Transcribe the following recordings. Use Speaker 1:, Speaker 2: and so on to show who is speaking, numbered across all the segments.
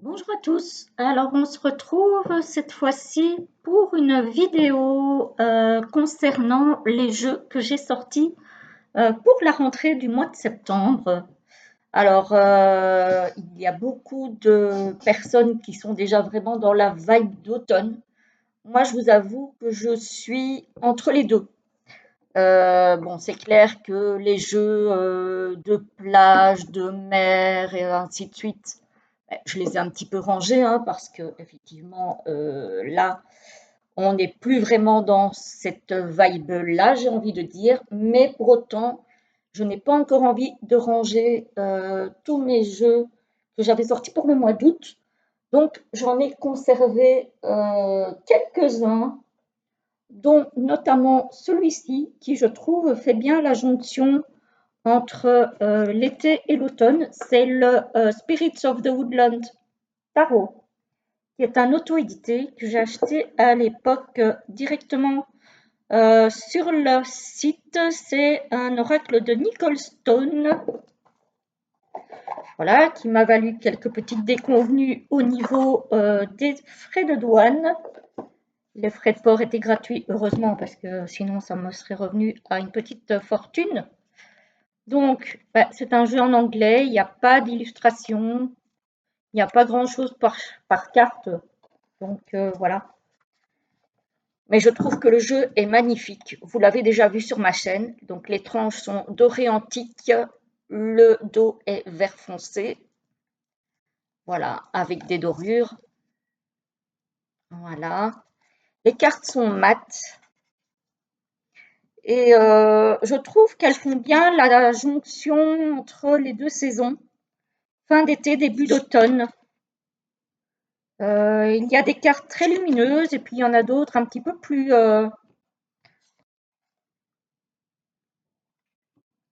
Speaker 1: Bonjour à tous. Alors on se retrouve cette fois-ci pour une vidéo concernant les jeux que j'ai sortis pour la rentrée du mois de septembre. Alors il y a beaucoup de personnes qui sont déjà vraiment dans la vibe d'automne. Moi je vous avoue que je suis entre les deux. Bon, c'est clair que les jeux de plage, de mer et ainsi de suite, je les ai un petit peu rangés, hein, parce que effectivement, là, on n'est plus vraiment dans cette vibe-là, j'ai envie de dire. Mais pour autant, je n'ai pas encore envie de ranger tous mes jeux que j'avais sortis pour le mois d'août. Donc, j'en ai conservé quelques-uns dont notamment celui-ci qui, je trouve, fait bien la jonction entre l'été et l'automne. C'est le Spirits of the Woodland Tarot, qui est un auto-édité que j'ai acheté à l'époque directement sur le site. C'est un oracle de Nicole Stone, voilà, qui m'a valu quelques petites déconvenues au niveau des frais de douane. Les frais de port étaient gratuits, heureusement, parce que sinon ça me serait revenu à une petite fortune. Donc, c'est un jeu en anglais, il n'y a pas d'illustration, il n'y a pas grand-chose par carte. Donc, voilà. Mais je trouve que le jeu est magnifique. Vous l'avez déjà vu sur ma chaîne. Donc, les tranches sont dorées antiques, le dos est vert foncé. Voilà, avec des dorures. Voilà. Les cartes sont mates. Et je trouve qu'elles font bien la jonction entre les deux saisons, fin d'été, début d'automne. Il y a des cartes très lumineuses et puis il y en a d'autres un petit peu plus... alors,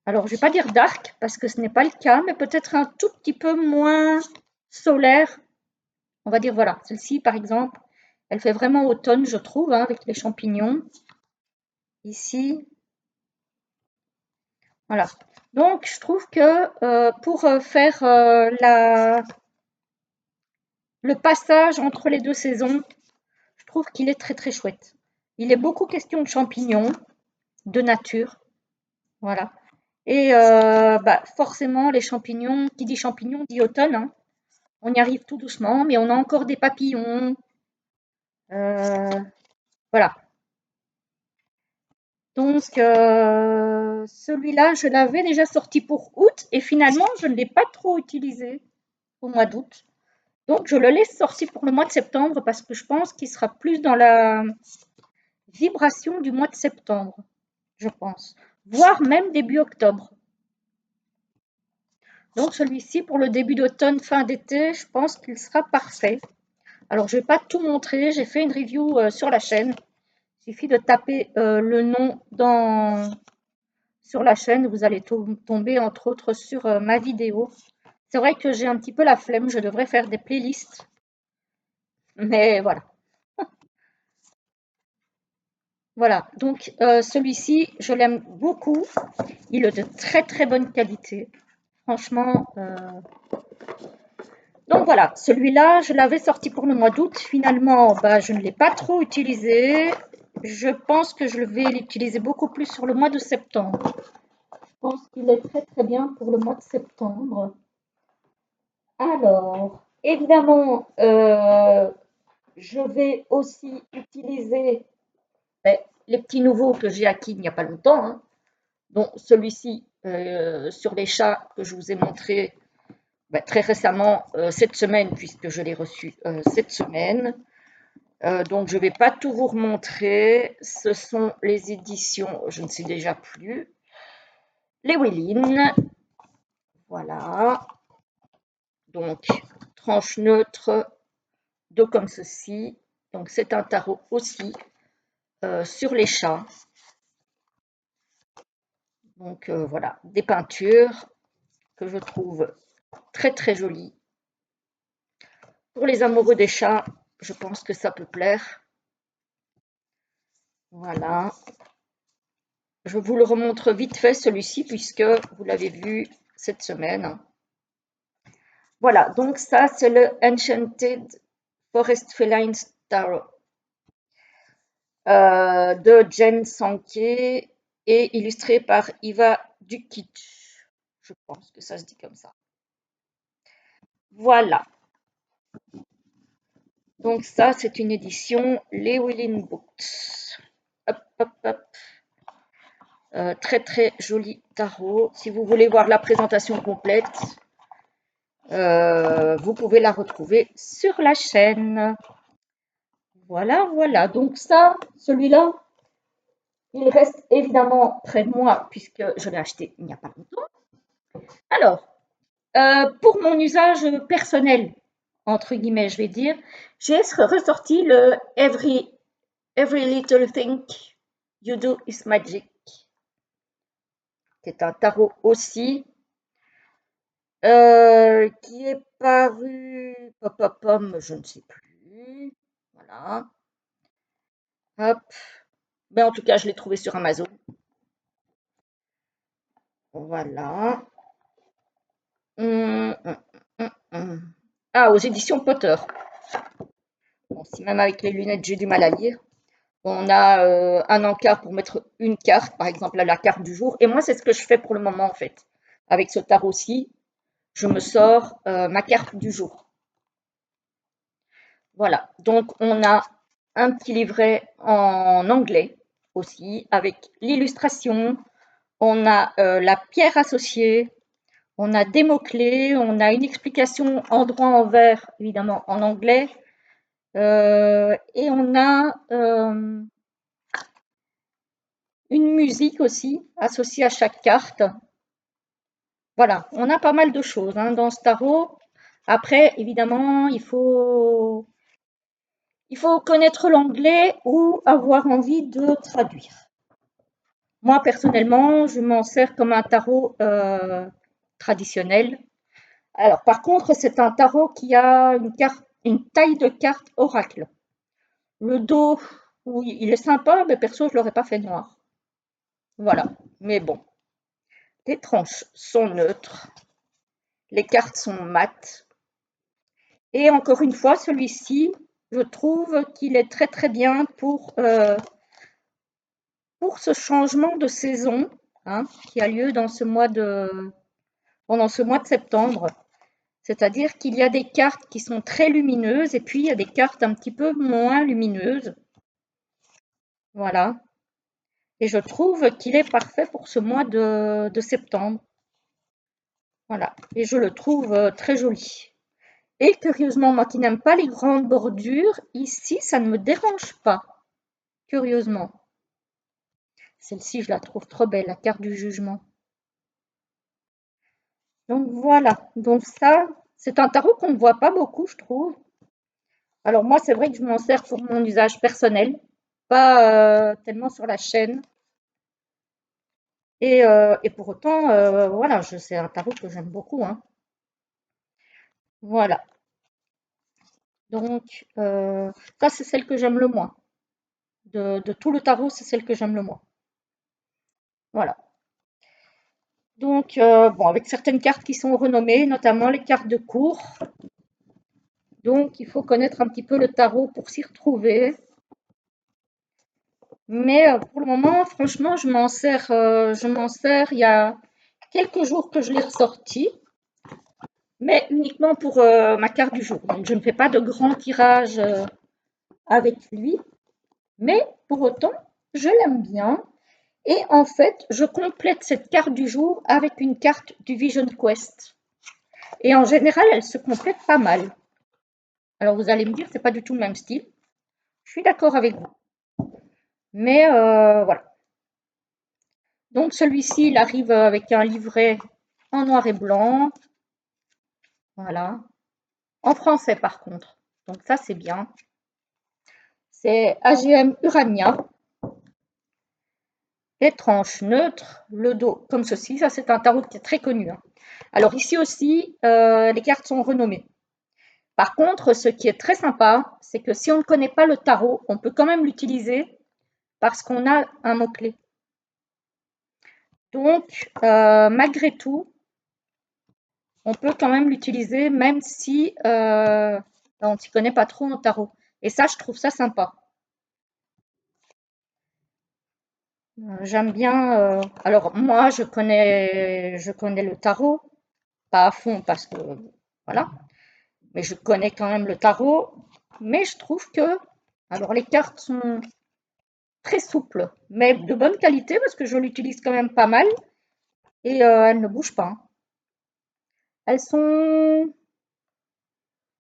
Speaker 1: je ne vais pas dire dark parce que ce n'est pas le cas, mais peut-être un tout petit peu moins solaire. On va dire, voilà, celle-ci par exemple, elle fait vraiment automne, je trouve, hein, avec les champignons. Ici, voilà. Donc, je trouve que pour faire le passage entre les deux saisons, je trouve qu'il est très très chouette. Il est beaucoup question de champignons, de nature, voilà. Et forcément, les champignons, qui dit champignons dit automne, hein. On y arrive tout doucement, mais on a encore des papillons. Voilà. Donc, celui-là, je l'avais déjà sorti pour août et finalement, je ne l'ai pas trop utilisé au mois d'août. Donc, je le laisse sorti pour le mois de septembre parce que je pense qu'il sera plus dans la vibration du mois de septembre, je pense, voire même début octobre. Donc celui-ci, pour le début d'automne, fin d'été, je pense qu'il sera parfait. Alors, je ne vais pas tout montrer, j'ai fait une review sur la chaîne. Il suffit de taper le nom sur la chaîne, vous allez tomber entre autres sur ma vidéo. C'est vrai que j'ai un petit peu la flemme, je devrais faire des playlists, mais voilà. Voilà, donc celui-ci, je l'aime beaucoup. Il est de très très bonne qualité. Franchement, donc voilà, celui-là, je l'avais sorti pour le mois d'août. Finalement, je ne l'ai pas trop utilisé. Je pense que je vais l'utiliser beaucoup plus sur le mois de septembre. Je pense qu'il est très très bien pour le mois de septembre. Alors, évidemment, je vais aussi utiliser les petits nouveaux que j'ai acquis il n'y a pas longtemps, hein, dont celui-ci sur les chats que je vous ai montré très récemment cette semaine, puisque je l'ai reçu cette semaine. Donc, je ne vais pas tout vous remontrer. Ce sont les éditions, je ne sais déjà plus, les Wellin. Voilà. Donc, tranche neutre, dos comme ceci. Donc, c'est un tarot aussi sur les chats. Donc, voilà, des peintures que je trouve très très jolies. Pour les amoureux des chats, je pense que ça peut plaire. Voilà. Je vous le remontre vite fait celui-ci puisque vous l'avez vu cette semaine. Voilà, donc ça c'est le Enchanted Forest Feline Tarot de Jen Sankey et illustré par Iva Dukic. Je pense que ça se dit comme ça. Voilà, donc ça c'est une édition Llewellyn Books. Hop, hop, hop. Très très joli tarot. Si vous voulez voir la présentation complète, vous pouvez la retrouver sur la chaîne. Voilà, voilà. Donc ça, celui-là, il reste évidemment près de moi puisque je l'ai acheté il n'y a pas longtemps. Alors, pour mon usage personnel, entre guillemets, je vais dire, j'ai ressorti le Every Little Thing You Do Is Magic. C'est un tarot aussi qui est paru, je ne sais plus. Voilà. Hop. Mais en tout cas, je l'ai trouvé sur Amazon. Voilà. Hum, hum, hum. Ah, aux éditions Potter. Bon, si même avec les lunettes, j'ai du mal à lire. On a un encart pour mettre une carte, par exemple la carte du jour. Et moi, c'est ce que je fais pour le moment, en fait. Avec ce tarot-ci, je me sors ma carte du jour. Voilà. Donc, on a un petit livret en anglais aussi, avec l'illustration. On a la pierre associée. On a des mots-clés, on a une explication endroit-envers, évidemment, en anglais. Et on a une musique aussi associée à chaque carte. Voilà, on a pas mal de choses dans ce tarot. Après, évidemment, il faut connaître l'anglais ou avoir envie de traduire. Moi, personnellement, je m'en sers comme un tarot traditionnel. Alors, par contre, c'est un tarot qui a une taille de carte oracle. Le dos, oui, il est sympa, mais perso, je ne l'aurais pas fait noir. Voilà. Mais bon, les tranches sont neutres, les cartes sont mates. Et encore une fois, celui-ci, je trouve qu'il est très très bien pour ce changement de saison qui a lieu dans pendant ce mois de septembre. C'est-à-dire qu'il y a des cartes qui sont très lumineuses et puis il y a des cartes un petit peu moins lumineuses. Voilà. Et je trouve qu'il est parfait pour ce mois de septembre. Voilà. Et je le trouve très joli. Et curieusement, moi qui n'aime pas les grandes bordures, ici, ça ne me dérange pas. Curieusement. Celle-ci, je la trouve trop belle, la carte du jugement. Donc voilà. Donc ça, c'est un tarot qu'on ne voit pas beaucoup, je trouve. Alors moi, c'est vrai que je m'en sers pour mon usage personnel, pas tellement sur la chaîne. Et pour autant, voilà, c'est un tarot que j'aime beaucoup. Voilà. Donc, ça, c'est celle que j'aime le moins. De tout le tarot, c'est celle que j'aime le moins. Voilà. Donc, bon, avec certaines cartes qui sont renommées, notamment les cartes de cours. Donc, il faut connaître un petit peu le tarot pour s'y retrouver. Mais pour le moment, franchement, je m'en sers il y a quelques jours que je l'ai ressorti, mais uniquement pour ma carte du jour. Donc, je ne fais pas de grands tirages avec lui, mais pour autant, je l'aime bien. Et en fait, je complète cette carte du jour avec une carte du Vision Quest. Et en général, elle se complète pas mal. Alors vous allez me dire, c'est pas du tout le même style. Je suis d'accord avec vous. Mais voilà. Donc celui-ci, il arrive avec un livret en noir et blanc. Voilà. En français par contre. Donc ça, c'est bien. C'est AGM Urania. Les tranches neutres, le dos comme ceci. Ça, c'est un tarot qui est très connu. Alors ici aussi, les cartes sont renommées. Par contre, ce qui est très sympa, c'est que si on ne connaît pas le tarot, on peut quand même l'utiliser parce qu'on a un mot-clé. Donc, malgré tout, on peut quand même l'utiliser même si on ne s'y connaît pas trop en tarot. Et ça, je trouve ça sympa. J'aime bien. Alors moi, je connais le tarot, pas à fond parce que voilà, mais je connais quand même le tarot. Mais je trouve que, alors les cartes sont très souples, mais de bonne qualité parce que je l'utilise quand même pas mal et elles ne bougent pas, hein. Elles sont,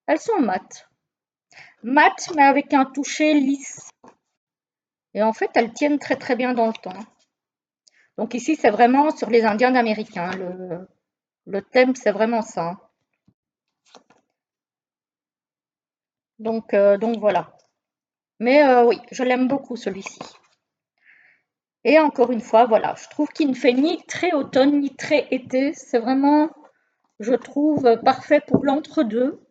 Speaker 1: elles sont mates, mates mais avec un toucher lisse. Et en fait, elles tiennent très très bien dans le temps. Donc ici, c'est vraiment sur les Indiens américains. Le thème, c'est vraiment ça. Donc voilà. Mais oui, je l'aime beaucoup celui-ci. Et encore une fois, voilà, je trouve qu'il ne fait ni très automne ni très été. C'est vraiment, je trouve, parfait pour l'entre-deux.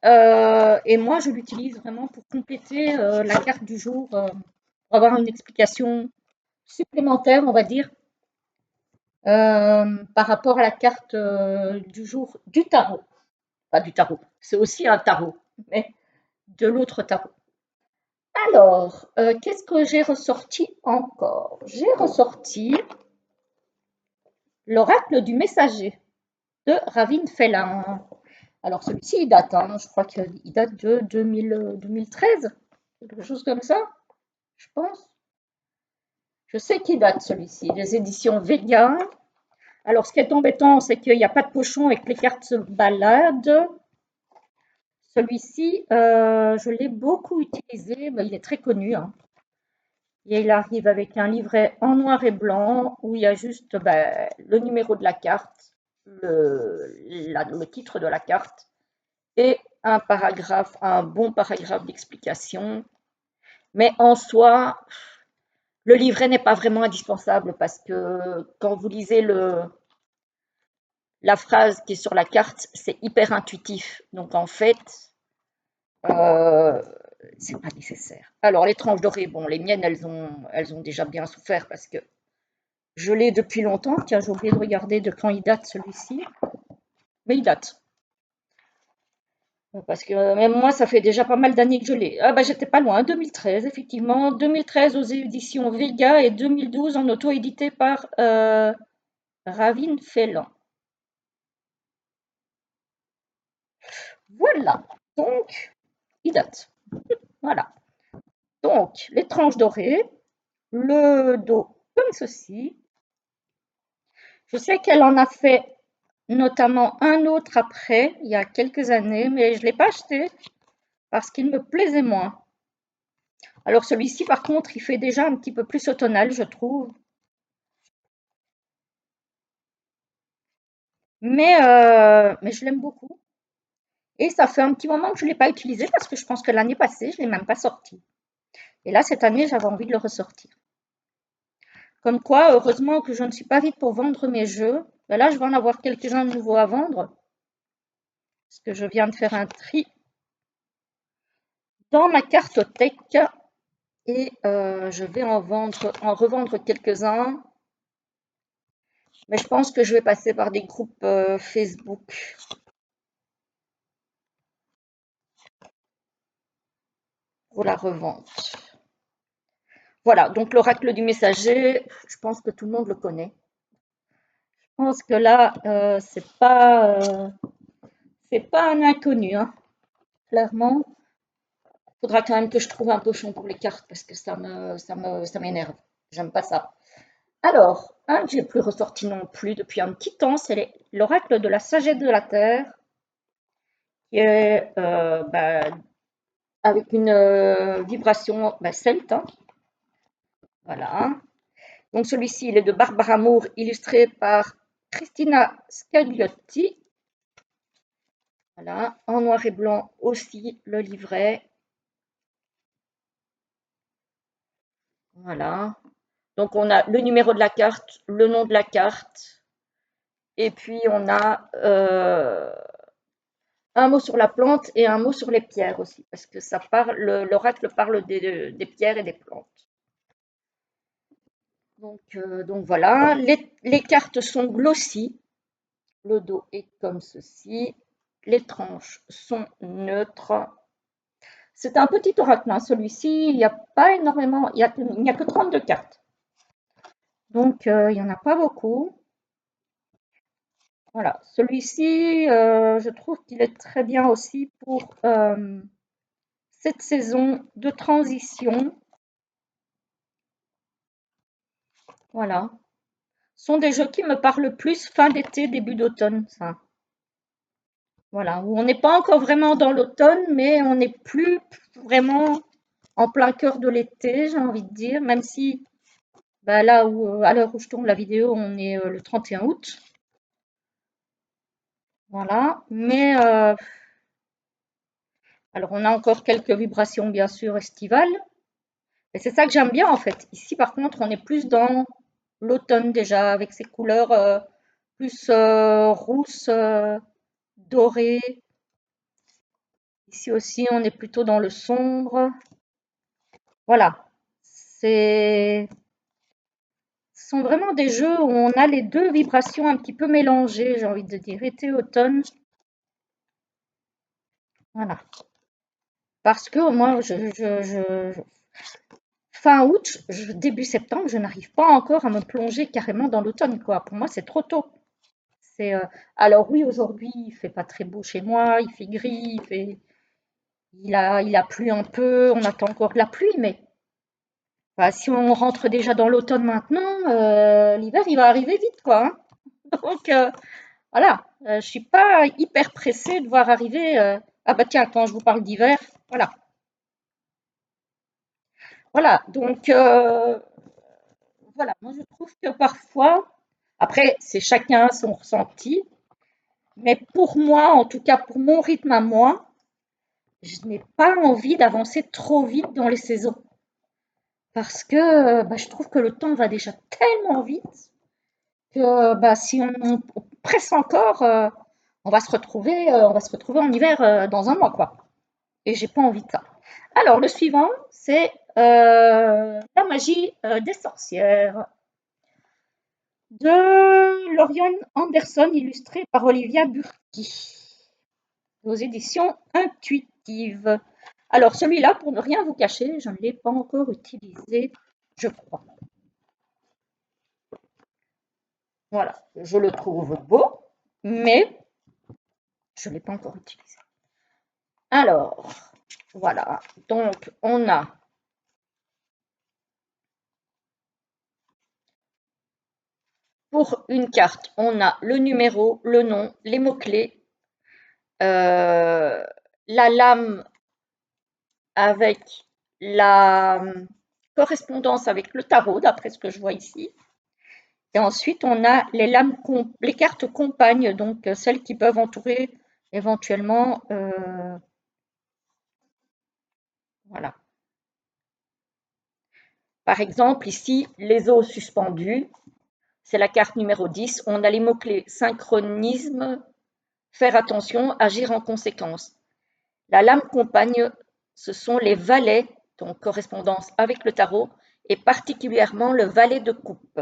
Speaker 1: Et moi, je l'utilise vraiment pour compléter la carte du jour, pour avoir une explication supplémentaire, on va dire, par rapport à la carte du jour du tarot. Pas du tarot, c'est aussi un tarot, mais de l'autre tarot. Alors, qu'est-ce que j'ai ressorti encore? J'ai ressorti l'oracle du messager de Ravin Fellin. Alors, celui-ci, il date, hein, je crois qu'il date de 2013, quelque chose comme ça, je pense. Je sais qu'il date celui-ci, des éditions Vega. Alors, ce qui est embêtant, c'est qu'il n'y a pas de pochon et que les cartes se baladent. Celui-ci, je l'ai beaucoup utilisé, mais il est très connu, hein. Et il arrive avec un livret en noir et blanc où il y a juste le numéro de la carte, le titre de la carte et un paragraphe, un bon paragraphe d'explication. Mais en soi, le livret n'est pas vraiment indispensable parce que quand vous lisez la phrase qui est sur la carte, c'est hyper intuitif. Donc en fait, euh, c'est pas nécessaire. Alors les tranches dorées, bon, les miennes, elles ont déjà bien souffert parce que je l'ai depuis longtemps. Tiens, j'ai oublié de regarder de quand il date celui-ci. Mais il date. Parce que même moi, ça fait déjà pas mal d'années que je l'ai. Ah bah j'étais pas loin, 2013, effectivement. 2013 aux éditions Vega et 2012 en auto-édité par Ravin Fellin. Voilà. Donc, il date. Voilà. Donc, les tranches dorées, le dos comme ceci. Je sais qu'elle en a fait notamment un autre après, il y a quelques années, mais je ne l'ai pas acheté parce qu'il me plaisait moins. Alors celui-ci, par contre, il fait déjà un petit peu plus automnal, je trouve. Mais je l'aime beaucoup. Et ça fait un petit moment que je ne l'ai pas utilisé parce que je pense que l'année passée, je ne l'ai même pas sorti. Et là, cette année, j'avais envie de le ressortir. Comme quoi, heureusement que je ne suis pas vite pour vendre mes jeux. Ben là, je vais en avoir quelques-uns de nouveaux à vendre. Parce que je viens de faire un tri dans ma cartothèque. Et je vais en revendre quelques-uns. Mais je pense que je vais passer par des groupes Facebook pour la revente. Voilà, donc l'oracle du messager, je pense que tout le monde le connaît. Je pense que là, c'est pas un inconnu, hein. Clairement, il faudra quand même que je trouve un pochon pour les cartes parce que ça m'énerve. J'aime pas ça. Alors, un que j'ai plus ressorti non plus depuis un petit temps, c'est l'oracle de la sagesse de la terre, qui est avec une vibration celte, hein. Voilà. Donc celui-ci, il est de Barbara Moore, illustré par Christina Scagliotti. Voilà, en noir et blanc aussi le livret. Voilà. Donc on a le numéro de la carte, le nom de la carte, et puis on a un mot sur la plante et un mot sur les pierres aussi, parce que l'oracle parle des pierres et des plantes. Donc voilà, les cartes sont glossy. Le dos est comme ceci. Les tranches sont neutres. C'est un petit oracle, hein. Celui-ci, il n'y a pas énormément, il n'y a que 32 cartes. Donc, il n'y en a pas beaucoup. Voilà, celui-ci, je trouve qu'il est très bien aussi pour cette saison de transition. Voilà. Ce sont des jeux qui me parlent plus fin d'été, début d'automne, ça. Voilà, où on n'est pas encore vraiment dans l'automne, mais on n'est plus vraiment en plein cœur de l'été, j'ai envie de dire, même si bah, là où, à l'heure où je tourne la vidéo, on est le 31 août. Voilà, mais alors on a encore quelques vibrations bien sûr estivales, et c'est ça que j'aime bien en fait. Ici par contre, on est plus dans l'automne déjà, avec ses couleurs plus rousses, dorées. Ici aussi, on est plutôt dans le sombre. Voilà, ce sont vraiment des jeux où on a les deux vibrations un petit peu mélangées, j'ai envie de dire, été-automne. Voilà. Parce que moi, fin août, début septembre, je n'arrive pas encore à me plonger carrément dans l'automne, quoi. Pour moi, c'est trop tôt. C'est, alors oui, aujourd'hui, il fait pas très beau chez moi, il fait gris, il a plu un peu, on attend encore de la pluie, mais bah, si on rentre déjà dans l'automne maintenant, l'hiver, il va arriver vite, quoi, hein. Donc, voilà, je suis pas hyper pressée de voir arriver. Ah bah tiens, quand je vous parle d'hiver, voilà. Voilà, donc voilà, moi je trouve que parfois, après c'est chacun son ressenti, mais pour moi, en tout cas pour mon rythme à moi, je n'ai pas envie d'avancer trop vite dans les saisons. Parce que bah, je trouve que le temps va déjà tellement vite que bah, si on presse encore, on va se retrouver en hiver dans un mois, quoi. Et j'ai pas envie de ça. Alors, le suivant, c'est la magie des sorcières de Lorian Anderson, illustré par Olivia Burki, aux éditions intuitives. Alors, celui-là, pour ne rien vous cacher, je ne l'ai pas encore utilisé, je crois. Voilà, je le trouve beau, mais je ne l'ai pas encore utilisé. Alors, voilà, donc on a pour une carte, on a le numéro, le nom, les mots-clés, la lame avec la correspondance avec le tarot, d'après ce que je vois ici. Et ensuite, on a les cartes compagnes, donc celles qui peuvent entourer éventuellement. Voilà. Par exemple, ici, les os suspendus, c'est la carte numéro 10. On a les mots-clés synchronisme, faire attention, agir en conséquence. La lame compagne, ce sont les valets, donc correspondance avec le tarot, et particulièrement le valet de coupe.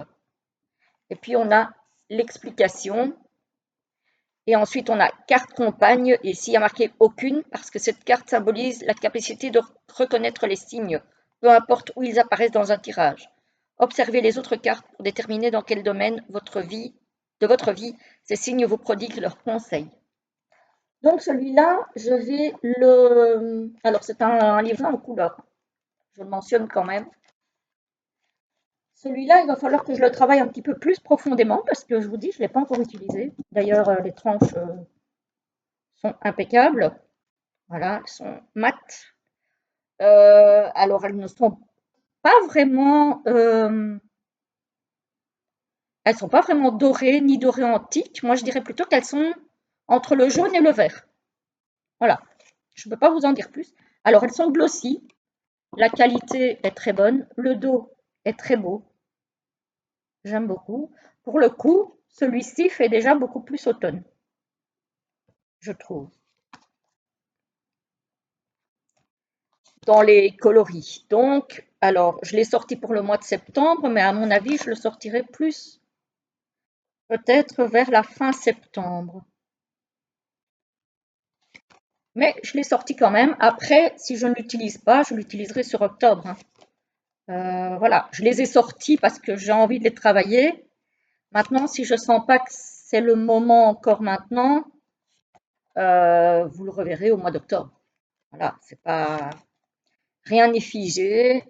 Speaker 1: Et puis on a l'explication. Et ensuite on a carte compagne, et ici il y a marqué aucune, parce que cette carte symbolise la capacité de reconnaître les signes, peu importe où ils apparaissent dans un tirage. Observez les autres cartes pour déterminer dans quel domaine de votre vie ces signes vous prodiguent leurs conseils. Donc celui-là, je vais le... Alors c'est un livret en couleur, je le mentionne quand même. Celui-là, il va falloir que je le travaille un petit peu plus profondément parce que je vous dis, je ne l'ai pas encore utilisé. D'ailleurs, les tranches sont impeccables. Voilà, elles sont mates. Alors elles ne sont pas vraiment, elles sont pas vraiment dorées ni dorées antiques. Moi, je dirais plutôt qu'elles sont entre le jaune et le vert. Voilà, je ne peux pas vous en dire plus. Alors elles sont glossy. La qualité est très bonne, le dos est très beau, j'aime beaucoup. Pour le coup, celui-ci fait déjà beaucoup plus automne, je trouve, dans les coloris. Donc, alors, je l'ai sorti pour le mois de septembre, mais à mon avis, je le sortirai plus peut-être vers la fin septembre. Mais je l'ai sorti quand même. Après, si je ne l'utilise pas, je l'utiliserai sur octobre, hein. Voilà, je les ai sortis parce que j'ai envie de les travailler. Maintenant, si je sens pas que c'est le moment encore maintenant, vous le reverrez au mois d'octobre. Voilà, c'est pas rien n'est figé.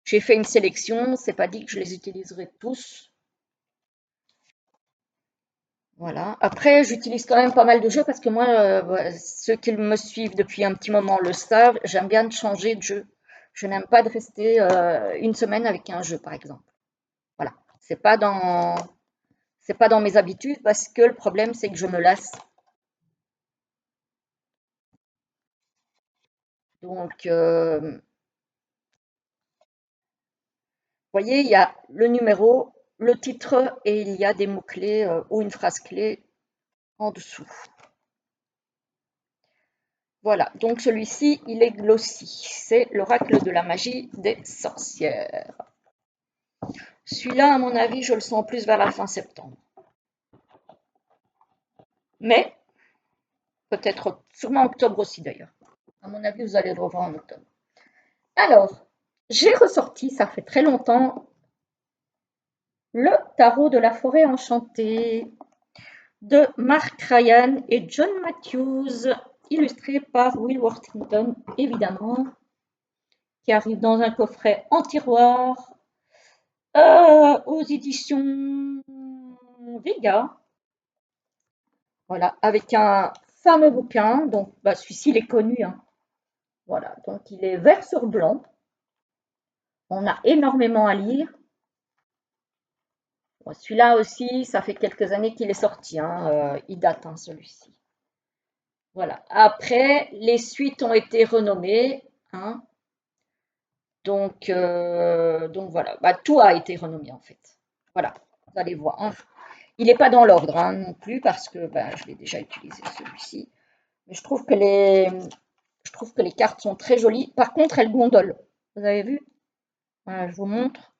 Speaker 1: J'ai fait une sélection, c'est pas dit que je les utiliserai tous. Voilà. Après, j'utilise quand même pas mal de jeux parce que moi, ceux qui me suivent depuis un petit moment le savent, j'aime bien de changer de jeu. Je n'aime pas de rester une semaine avec un jeu, par exemple. Voilà. C'est pas dans mes habitudes parce que le problème, c'est que je me lasse. Donc, voyez, il y a le numéro, le titre et il y a des mots-clés ou une phrase clé en dessous. Voilà, donc celui-ci, il est glossy. C'est l'oracle de la magie des sorcières. Celui-là, à mon avis, je le sens plus vers la fin septembre. Mais, peut-être, sûrement octobre aussi d'ailleurs. À mon avis, vous allez le revoir en octobre. Alors, j'ai ressorti, ça fait très longtemps, le tarot de la forêt enchantée de Mark Ryan et John Matthews, illustré par Will Worthington, évidemment, qui arrive dans un coffret en tiroir aux éditions Vega. Voilà, avec un fameux bouquin. Donc, celui-ci, il est connu, hein. Voilà, donc il est vert sur blanc. On a énormément à lire. Bon, celui-là aussi, ça fait quelques années qu'il est sorti, hein. Il date, hein, celui-ci. Voilà. Après, les suites ont été renommées, hein. Donc voilà, tout a été renommé en fait. Voilà, vous allez voir, hein. Il n'est pas dans l'ordre, hein, non plus parce que je l'ai déjà utilisé celui-ci. Mais je trouve que les cartes sont très jolies. Par contre, elles gondolent. Vous avez vu? Voilà, je vous montre.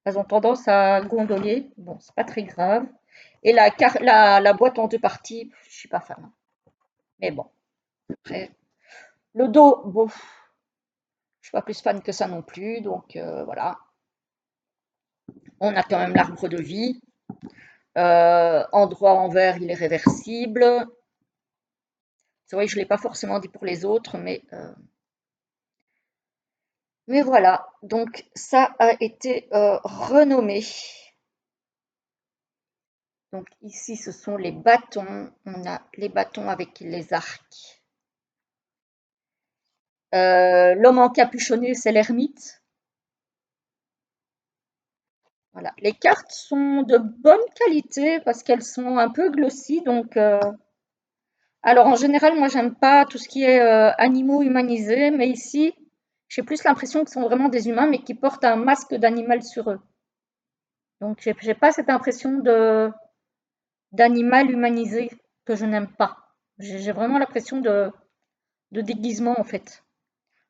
Speaker 1: Elles ont tendance à gondoler. Bon, c'est pas très grave. Et la boîte en deux parties, je suis pas fan. Mais bon, après, le dos, bon, je suis pas plus fan que ça non plus. Donc voilà. On a quand même l'arbre de vie. Endroit en vert, il est réversible. C'est vrai que je ne l'ai pas forcément dit pour les autres, mais voilà. Donc ça a été renommé. Donc ici, ce sont les bâtons. On a les bâtons avec les arcs. L'homme encapuchonné, c'est l'ermite. Voilà. Les cartes sont de bonne qualité parce qu'elles sont un peu glossy. Donc, alors en général, moi, j'aime pas tout ce qui est animaux humanisés, mais ici, j'ai plus l'impression que ce sont vraiment des humains, mais qui portent un masque d'animal sur eux. Donc, j'ai pas cette impression d'animal humanisé que je n'aime pas. J'ai vraiment l'impression de déguisement, en fait.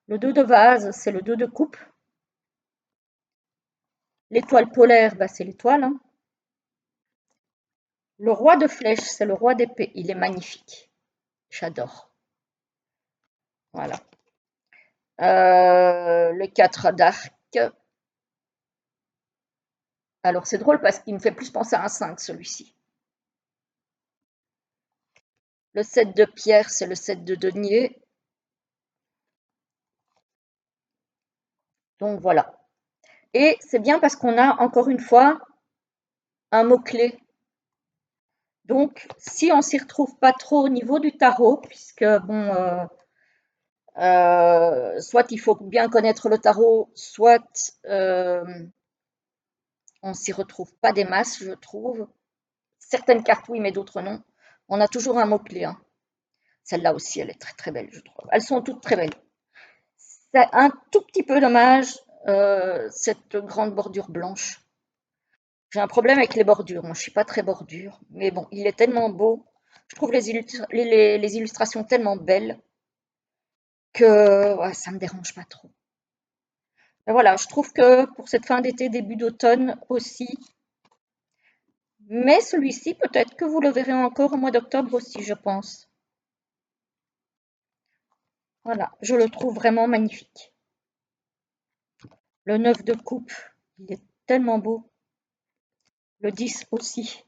Speaker 1: Le 2 de vase, c'est le 2 de coupe. L'étoile polaire, c'est l'étoile, hein. Le roi de flèche, c'est le roi d'épée. Il est magnifique. J'adore. Voilà. Le 4 d'arc. Alors, c'est drôle parce qu'il me fait plus penser à un 5, celui-ci. Le 7 de pierre, c'est le 7 de denier. Donc, voilà. Et c'est bien parce qu'on a, encore une fois, un mot-clé. Donc, si on s'y retrouve pas trop au niveau du tarot, puisque, bon, soit il faut bien connaître le tarot, soit on s'y retrouve pas des masses, je trouve. Certaines cartes, oui, mais d'autres non. On a toujours un mot-clé, hein. Celle-là aussi, elle est très très belle, je trouve. Elles sont toutes très belles. C'est un tout petit peu dommage, cette grande bordure blanche. J'ai un problème avec les bordures. Moi, je suis pas très bordure, mais bon, il est tellement beau. Je trouve les illustrations tellement belles que ouais, ça me dérange pas trop. Mais voilà, je trouve que pour cette fin d'été, début d'automne aussi, Mais celui-ci, peut-être que vous le verrez encore au mois d'octobre aussi, je pense. Voilà, je le trouve vraiment magnifique. Le 9 de coupe, il est tellement beau. Le 10 aussi.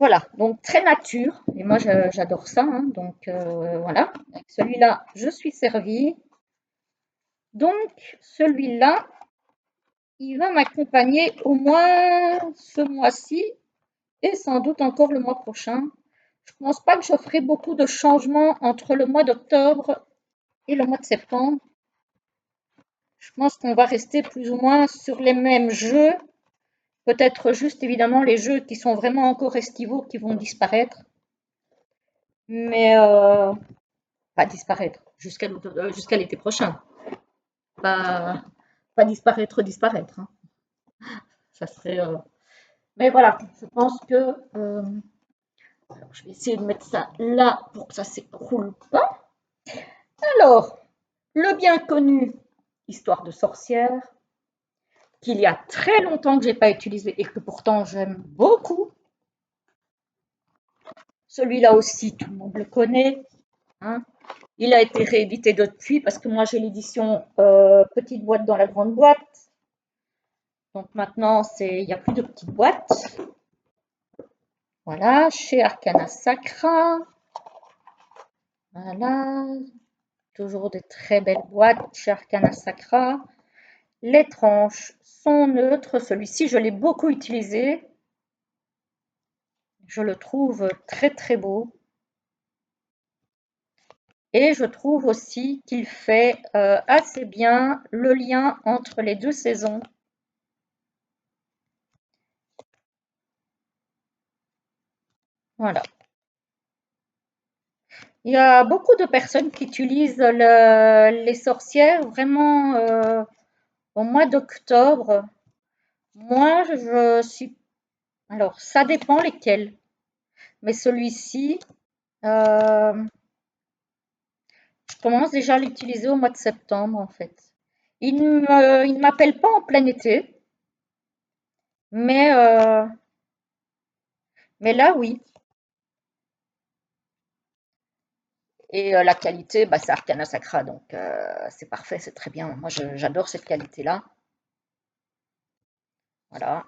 Speaker 1: Voilà, donc très nature. Et moi, j'adore ça, hein. Donc voilà, avec celui-là, je suis servie. Donc celui-là, il va m'accompagner au moins ce mois-ci et sans doute encore le mois prochain. Je ne pense pas que je ferai beaucoup de changements entre le mois d'octobre et le mois de septembre. Je pense qu'on va rester plus ou moins sur les mêmes jeux. Peut-être juste évidemment les jeux qui sont vraiment encore estivaux qui vont disparaître. Mais pas disparaître jusqu'à l'été prochain. Pas, pas disparaître, disparaître, hein. Ça serait. Mais voilà, je pense que. Alors, je vais essayer de mettre ça là pour que ça ne s'écroule pas. Alors, le bien connu Histoire de sorcière, qu'il y a très longtemps que je n'ai pas utilisé et que pourtant j'aime beaucoup. Celui-là aussi, tout le monde le connaît, hein. Il a été réédité depuis parce que moi j'ai l'édition petite boîte dans la grande boîte. Donc maintenant, il n'y a plus de petites boîtes. Voilà, chez Arcana Sacra. Voilà, toujours des très belles boîtes chez Arcana Sacra. Les tranches sont neutres. Celui-ci, je l'ai beaucoup utilisé. Je le trouve très très beau. Et je trouve aussi qu'il fait assez bien le lien entre les deux saisons. Voilà. Il y a beaucoup de personnes qui utilisent les sorcières vraiment au mois d'octobre. Moi, je suis... Alors, ça dépend lesquels. Mais celui-ci, je commence déjà à l'utiliser au mois de septembre, en fait. Il ne m'appelle pas en plein été, mais, euh, mais là, oui. Et la qualité, bah, c'est Arcana Sacra, donc c'est parfait, c'est très bien. Moi, j'adore cette qualité-là. Voilà.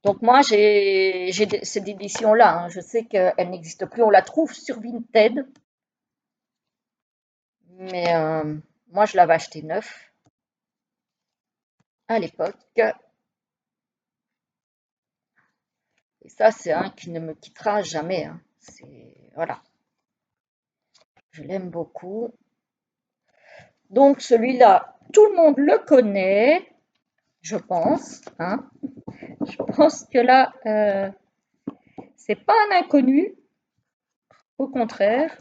Speaker 1: Donc moi, j'ai cette édition-là, hein. Je sais qu'elle n'existe plus. On la trouve sur Vinted, mais moi, je l'avais acheté neuf à l'époque. Et ça, c'est un qui ne me quittera jamais, hein. Voilà, je l'aime beaucoup. Donc celui-là, tout le monde le connaît, je pense, hein. Je pense que là, c'est pas un inconnu. Au contraire,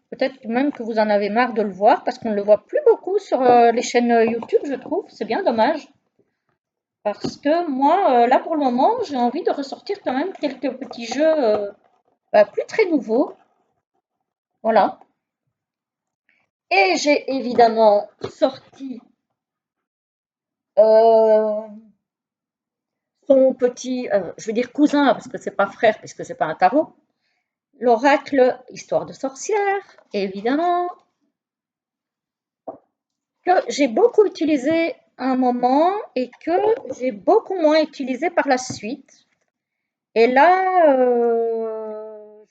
Speaker 1: peut-être même que vous en avez marre de le voir parce qu'on ne le voit plus beaucoup sur les chaînes YouTube, je trouve. C'est bien dommage. Parce que moi, là pour le moment, j'ai envie de ressortir quand même quelques petits jeux plus très nouveaux. Voilà. Et j'ai évidemment sorti euh, son petit, je vais dire cousin, parce que c'est pas frère, puisque c'est pas un tarot, l'oracle Histoire de sorcière, évidemment, que j'ai beaucoup utilisé à un moment et que j'ai beaucoup moins utilisé par la suite. Et là,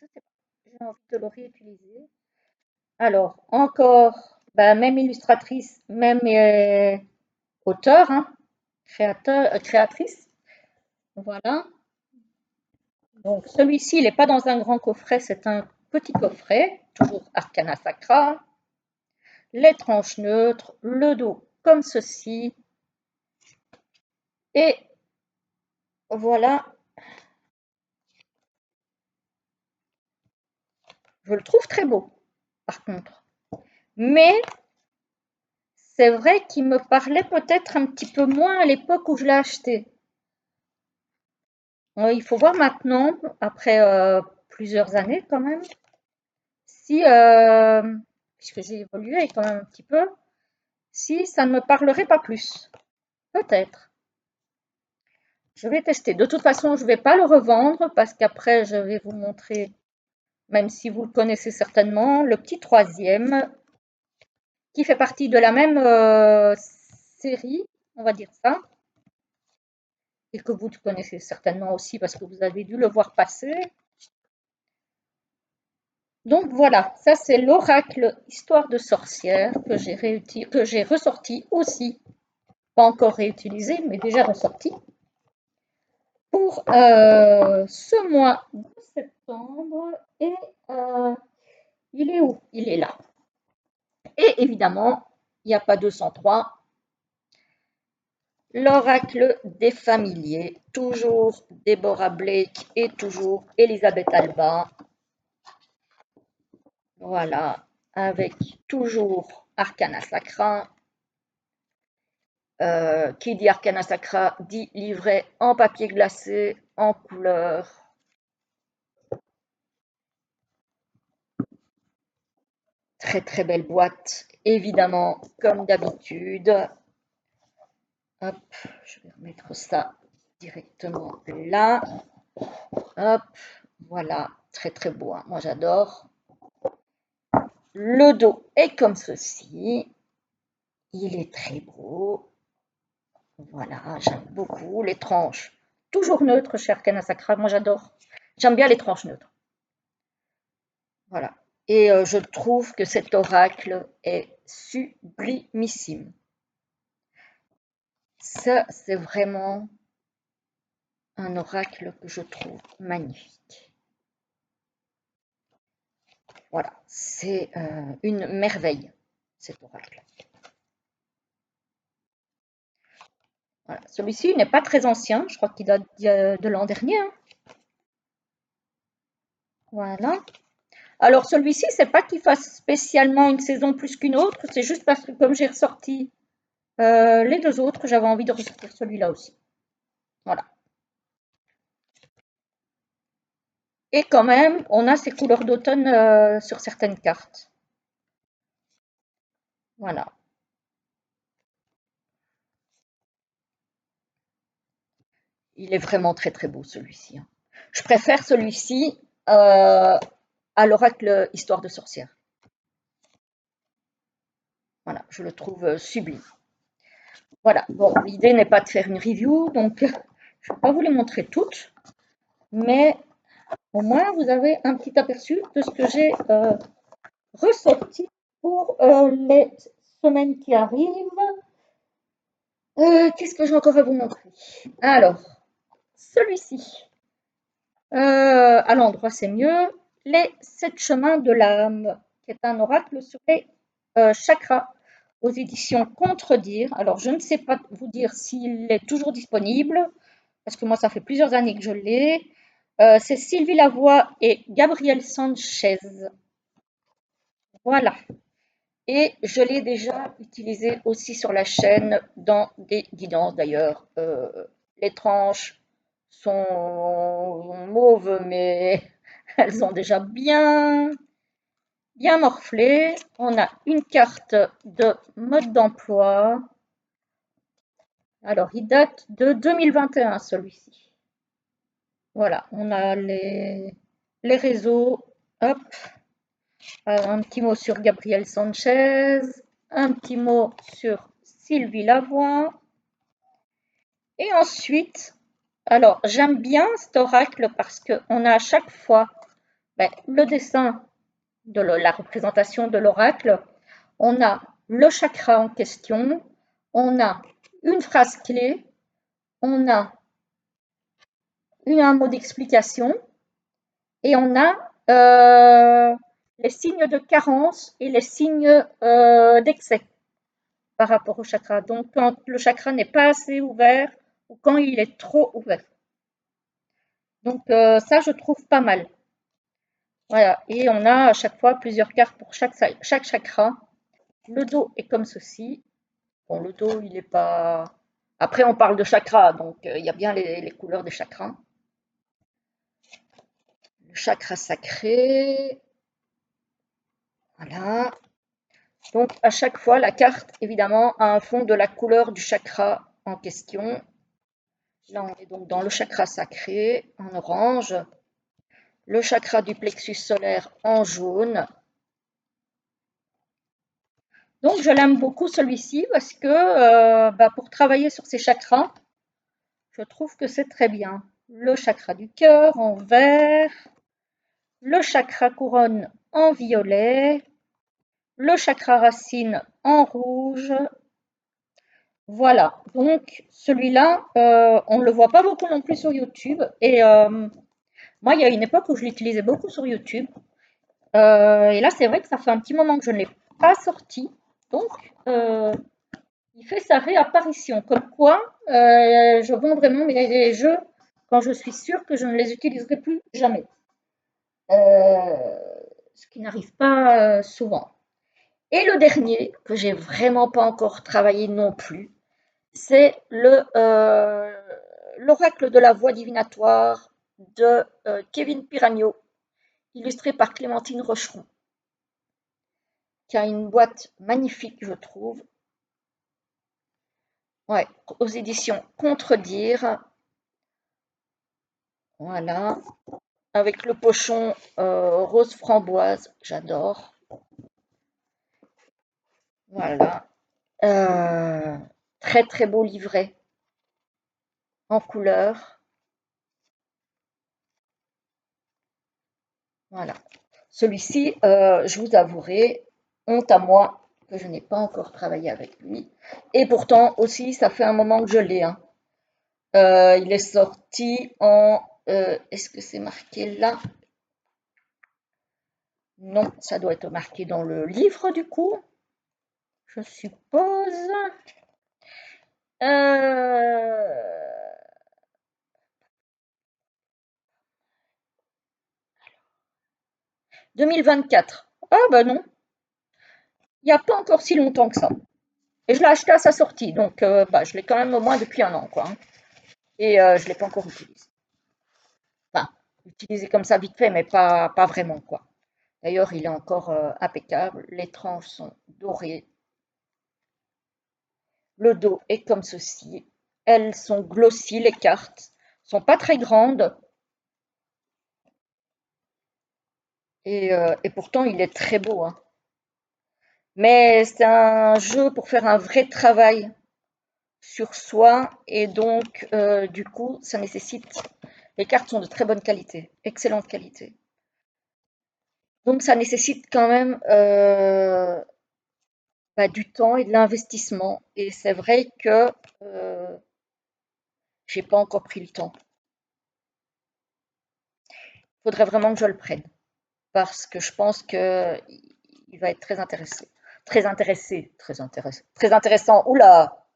Speaker 1: je sais pas, j'ai envie de le réutiliser. Alors, encore, bah, même illustratrice, même auteur, hein, créatrice. Voilà. Donc, celui-ci, il n'est pas dans un grand coffret, c'est un petit coffret, toujours Arcana Sacra. Les tranches neutres, le dos comme ceci. Et voilà, je le trouve très beau, par contre. Mais c'est vrai qu'il me parlait peut-être un petit peu moins à l'époque où je l'ai acheté. Il faut voir maintenant, après plusieurs années quand même, si, puisque j'ai évolué quand même un petit peu, si ça ne me parlerait pas plus. peut-être. Je vais tester. De toute façon, je ne vais pas le revendre parce qu'après, je vais vous montrer, même si vous le connaissez certainement, le petit troisième qui fait partie de la même série, on va dire ça, et que vous connaissez certainement aussi parce que vous avez dû le voir passer. Donc voilà, ça c'est l'oracle Histoire de sorcière que j'ai ressorti aussi, pas encore réutilisé, mais déjà ressorti, pour ce mois de septembre. Et il est où? Il est là. Et évidemment, il n'y a pas 203. L'oracle des familiers, toujours Deborah Blake et toujours Elisabeth Alba. Voilà, avec toujours Arcana Sacra. Qui dit Arcana Sacra dit livret en papier glacé, en couleur. Très très belle boîte, évidemment, comme d'habitude. Hop, je vais remettre ça directement là. Hop, voilà, très très beau, hein. Moi j'adore. Le dos est comme ceci. Il est très beau. Voilà, j'aime beaucoup les tranches. Toujours neutres chez Arcana Sacra, moi j'adore. J'aime bien les tranches neutres. Voilà. Et je trouve que cet oracle est sublimissime. Ça, c'est vraiment un oracle que je trouve magnifique. Voilà, c'est une merveille, cet oracle. Voilà. Celui-ci n'est pas très ancien, je crois qu'il date de l'an dernier, hein. Voilà. Alors celui-ci, c'est pas qu'il fasse spécialement une saison plus qu'une autre, c'est juste parce que comme j'ai ressorti les deux autres, j'avais envie de ressortir celui-là aussi. Voilà. Et quand même, on a ces couleurs d'automne sur certaines cartes. Voilà. Il est vraiment très très beau celui-ci, hein. Je préfère celui-ci à l'oracle Histoire de sorcière. Voilà, je le trouve sublime. Voilà, bon, l'idée n'est pas de faire une review, donc je ne vais pas vous les montrer toutes, mais au moins vous avez un petit aperçu de ce que j'ai ressorti pour les semaines qui arrivent. Qu'est-ce que j'ai encore à vous montrer? Alors, celui-ci. À l'endroit, c'est mieux. Les 7 chemins de l'âme, qui est un oracle sur les chakras, aux éditions Contredire. Alors, je ne sais pas vous dire s'il est toujours disponible, parce que moi, ça fait plusieurs années que je l'ai. C'est Sylvie Lavoie et Gabriel Sanchez. Voilà. Et je l'ai déjà utilisé aussi sur la chaîne dans des guidances d'ailleurs. Les tranches sont mauves, mais elles ont déjà bien morflé. On a une carte de mode d'emploi. Alors, il date de 2021, celui-ci. Voilà, on a les réseaux. Hop, un petit mot sur Gabriel Sanchez, un petit mot sur Sylvie Lavoie. Et ensuite, alors j'aime bien cet oracle parce qu'on a à chaque fois le dessin de la représentation de l'oracle, on a le chakra en question, on a une phrase clé, on a un mot d'explication et on a les signes de carence et les signes d'excès par rapport au chakra. Donc, quand le chakra n'est pas assez ouvert ou quand il est trop ouvert. Donc, ça, je trouve pas mal. Voilà. Et on a à chaque fois plusieurs cartes pour chaque chakra. Le dos est comme ceci. Bon, le dos, il n'est pas... Après, on parle de chakra, donc il y a bien les couleurs des chakras. Le chakra sacré. Voilà. Donc, à chaque fois, la carte, évidemment, a un fond de la couleur du chakra en question. Là, on est donc dans le chakra sacré en orange, le chakra du plexus solaire en jaune. Donc, je l'aime beaucoup celui-ci parce que pour travailler sur ces chakras, je trouve que c'est très bien. Le chakra du cœur en vert, le chakra couronne en violet, le chakra racine en rouge. Voilà, donc celui-là, on ne le voit pas beaucoup non plus sur YouTube. Et moi, il y a une époque où je l'utilisais beaucoup sur YouTube. Et là, c'est vrai que ça fait un petit moment que je ne l'ai pas sorti. Donc, il fait sa réapparition. Comme quoi, je vends vraiment mes jeux quand je suis sûre que je ne les utiliserai plus jamais. Ce qui n'arrive pas souvent. Et le dernier, que j'ai vraiment pas encore travaillé non plus, c'est l'oracle de la voix divinatoire de Kevin Piragno, illustré par Clémentine Rocheron, qui a une boîte magnifique, je trouve. Ouais, aux éditions Contredire. Voilà, avec le pochon rose framboise, j'adore. Voilà. Très très beau livret en couleur. Voilà. Celui-ci, je vous avouerai, honte à moi que je n'ai pas encore travaillé avec lui. Et pourtant aussi, ça fait un moment que je l'ai. Hein. Il est sorti en... est-ce que c'est marqué là? Non, ça doit être marqué dans le livre du coup, je suppose. Euh, 2024. Ah bah non, il n'y a pas encore si longtemps que ça. Et je l'ai acheté à sa sortie, donc je l'ai quand même au moins depuis un an, quoi. Hein. Et je ne l'ai pas encore utilisé. Enfin, utilisé comme ça vite fait, mais pas vraiment, quoi. D'ailleurs, il est encore impeccable. Les tranches sont dorées. Le dos est comme ceci. Elles sont glossy, les cartes. Sont pas très grandes. Et pourtant, il est très beau. Hein. Mais c'est un jeu pour faire un vrai travail sur soi. Et donc, du coup, ça nécessite... Les cartes sont de très bonne qualité, excellente qualité. Donc, ça nécessite quand même du temps et de l'investissement. Et c'est vrai que j'ai pas encore pris le temps. Il faudrait vraiment que je le prenne parce que je pense que il va être très intéressé. Très intéressé, très intéressé, très intéressant. Oula,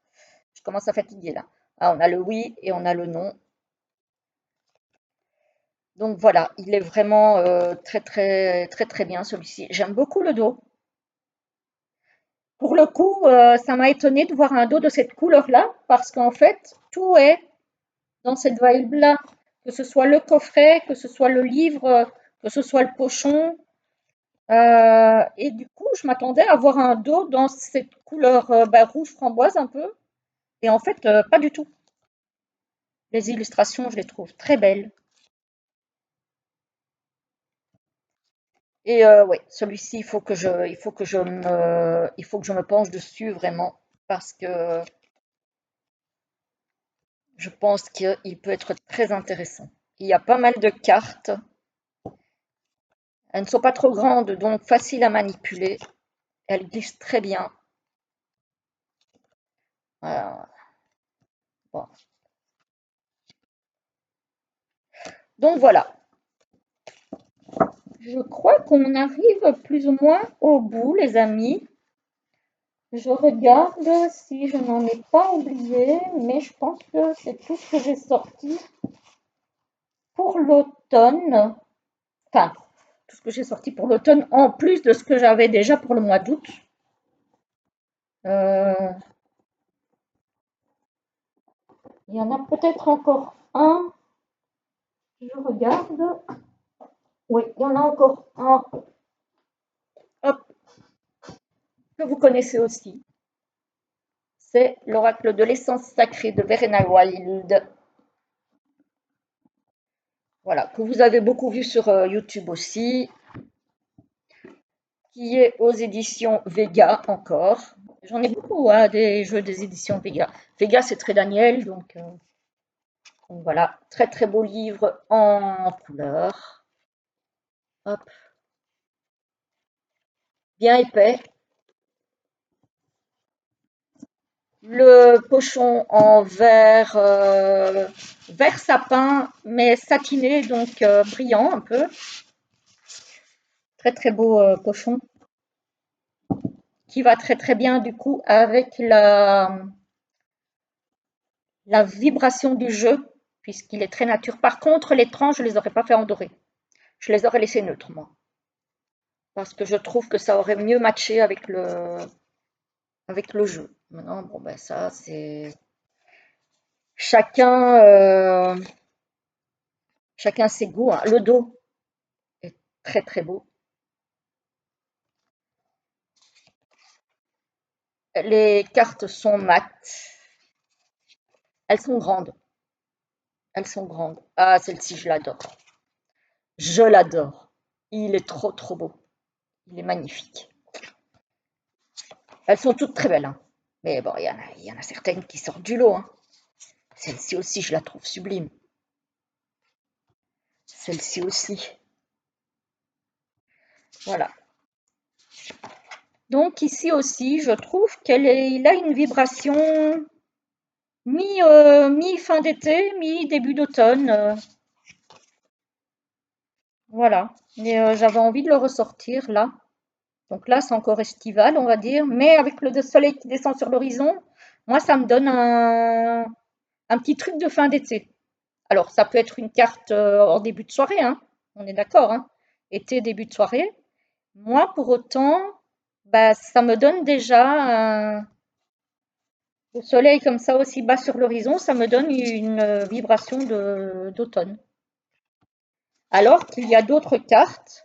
Speaker 1: je commence à fatiguer là. Ah, on a le oui et on a le non. Donc voilà, il est vraiment très très très très bien celui-ci. J'aime beaucoup le dos. Pour le coup, ça m'a étonné de voir un dos de cette couleur-là parce qu'en fait, tout est dans cette vibe-là, que ce soit le coffret, que ce soit le livre, que ce soit le pochon. Et du coup, je m'attendais à avoir un dos dans cette couleur rouge framboise un peu. Et en fait, pas du tout. Les illustrations, je les trouve très belles. Et ouais, celui-ci, il faut que je me penche dessus vraiment parce que je pense qu'il peut être très intéressant. Il y a pas mal de cartes. Elles ne sont pas trop grandes, donc faciles à manipuler. Elles glissent très bien. Bon. Donc voilà. Je crois qu'on arrive plus ou moins au bout, les amis. Je regarde si je n'en ai pas oublié, mais je pense que c'est tout ce que j'ai sorti pour l'automne. Enfin, tout ce que j'ai sorti pour l'automne, en plus de ce que j'avais déjà pour le mois d'août. Euh, il y en a peut-être encore un. Je regarde. Oui, il y en a encore un. Hop, que vous connaissez aussi. c'est l'oracle de l'essence sacrée de Verena Wild. Voilà, que vous avez beaucoup vu sur YouTube aussi, qui est aux éditions Vega encore. J'en ai beaucoup, hein, des jeux des éditions Vega. Vega, c'est très Daniel, donc voilà, très très beau livre en couleur. Hop. Bien épais. Le pochon en vert, vert sapin, mais satiné, donc brillant un peu. Très très beau pochon. Qui va très très bien du coup avec la vibration du jeu, puisqu'il est très nature. Par contre, les tranches, je ne les aurais pas fait en doré. Je les aurais laissés neutres, moi. Parce que je trouve que ça aurait mieux matché avec le jeu. Maintenant, bon, ben ça, c'est... Chacun ses goûts, hein. Le dos est très très beau. Les cartes sont mates. Elles sont grandes. Elles sont grandes. Ah, celle-ci, je l'adore. Je l'adore. Il est trop trop beau. Il est magnifique. Elles sont toutes très belles, hein. Mais bon, il y en a certaines qui sortent du lot, hein. Celle-ci aussi, je la trouve sublime. Celle-ci aussi. Voilà. Donc ici aussi, je trouve il a une vibration mi-fin d'été, mi-début d'automne. Voilà. Mais j'avais envie de le ressortir là. Donc là, c'est encore estival, on va dire. Mais avec le soleil qui descend sur l'horizon, moi, ça me donne un petit truc de fin d'été. Alors, ça peut être une carte en début de soirée, hein. On est d'accord, hein. Été, début de soirée. Moi, pour autant, bah, ça me donne déjà le soleil comme ça aussi bas sur l'horizon, ça me donne une vibration d'automne. Alors qu'il y a d'autres cartes,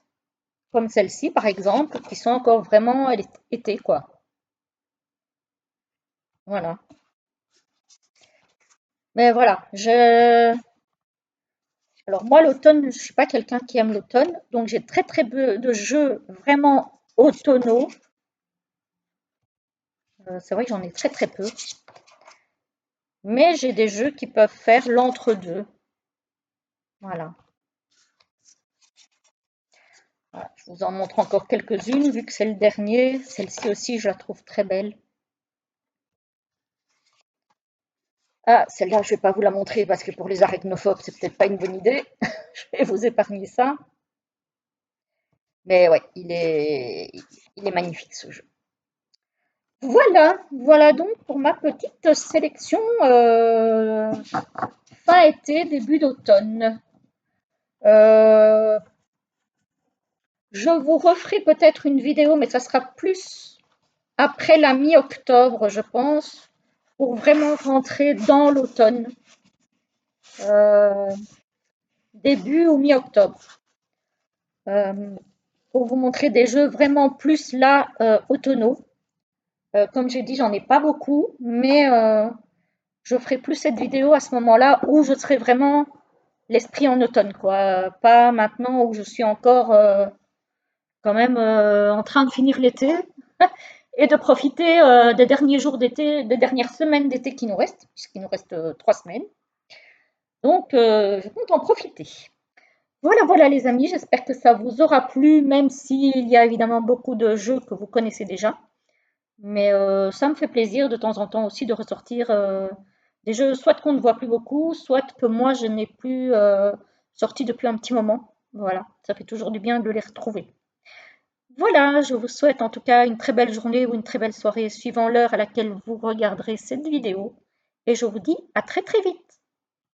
Speaker 1: comme celle-ci par exemple, qui sont encore vraiment été, quoi. Voilà. Mais voilà, alors moi l'automne, je ne suis pas quelqu'un qui aime l'automne, donc j'ai très très peu de jeux vraiment automnaux. C'est vrai que j'en ai très très peu. Mais j'ai des jeux qui peuvent faire l'entre-deux. Voilà. Voilà. Je vous en montre encore quelques-unes, vu que c'est le dernier. Celle-ci aussi, je la trouve très belle. Ah, celle-là, je ne vais pas vous la montrer parce que pour les arachnophobes, c'est peut-être pas une bonne idée. Je vais vous épargner ça. Mais ouais, il est magnifique ce jeu. Voilà donc pour ma petite sélection fin été, début d'automne. Je vous referai peut-être une vidéo, mais ça sera plus après la mi-octobre, je pense, pour vraiment rentrer dans l'automne. Début ou mi-octobre. Pour vous montrer des jeux vraiment plus là, automnaux. Comme j'ai dit, j'en ai pas beaucoup, mais je ferai plus cette vidéo à ce moment-là où je serai vraiment l'esprit en automne, quoi. Pas maintenant où je suis encore quand même en train de finir l'été et de profiter des derniers jours d'été, des dernières semaines d'été qui nous restent, puisqu'il nous reste 3 semaines. Donc, je compte en profiter. Voilà, voilà les amis, j'espère que ça vous aura plu, même s'il y a évidemment beaucoup de jeux que vous connaissez déjà. Mais ça me fait plaisir de temps en temps aussi de ressortir des jeux, soit qu'on ne voit plus beaucoup, soit que moi je n'ai plus sorti depuis un petit moment. Voilà, ça fait toujours du bien de les retrouver. Voilà, je vous souhaite en tout cas une très belle journée ou une très belle soirée suivant l'heure à laquelle vous regarderez cette vidéo. Et je vous dis à très très vite.